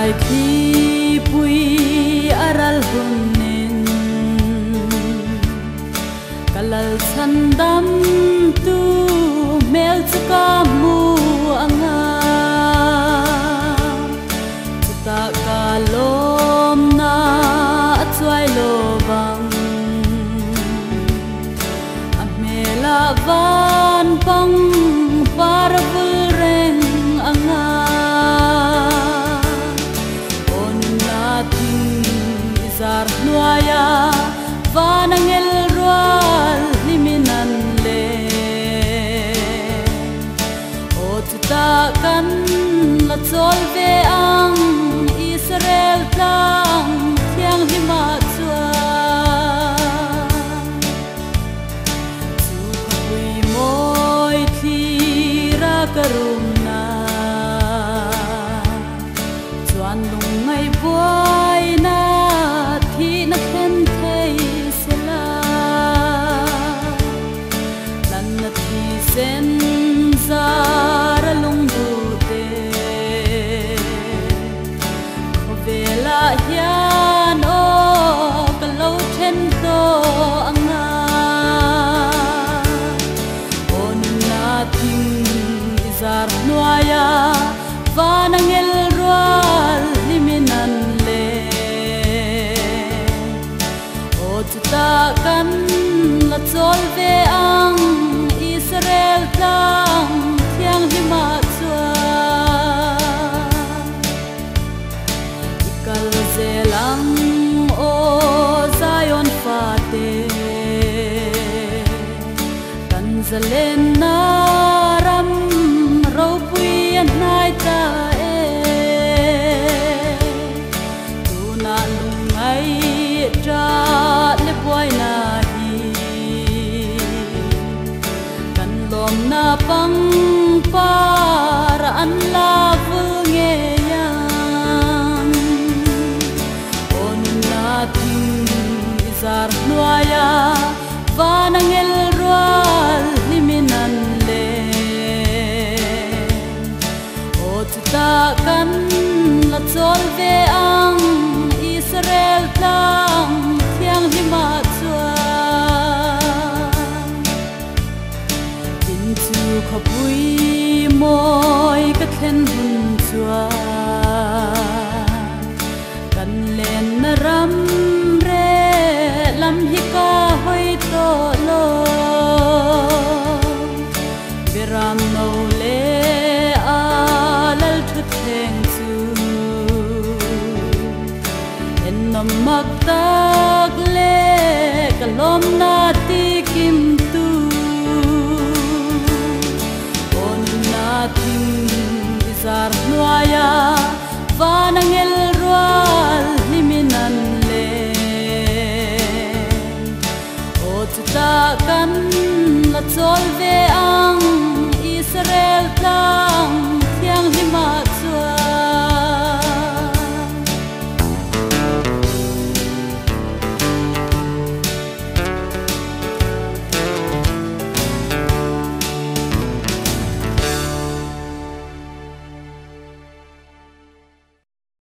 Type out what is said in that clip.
lai khi pui aral hunin kalal sandam tu mel kamu anga ta kalom na atwai lobang amela van pang parvul reng anga on nating izar nuaya vanangel rual liminan le o tuta kan la solve ang Israel tang tiang hima chua tu kapui moi thira karumna chuan lung ngai buai na thi na khen thei sela lan na thi sen zara lung du te vela hian o kalo then to anga on na ting izar nuaya vanangel rual liminan le o tuta kan la solve ang Israel tang tiang hima chua zelang o Zion fate kan zalen naram ropui nai ta tu na lungai tra le boy na hi kan lom na pang para an la nge zar nuaya vanangel rual liminan le o tuta kan la solve ang Israel tang tiang hima chua tin chu khapui moi ka khen hun chua kan len na ram lam hi ka hoi to lo biram no le alal thut theng chu en namak tak le kalom na ti kim tu on na ting izar nuaya vanangel rual liminan le tuta kan la solve ang Israel tang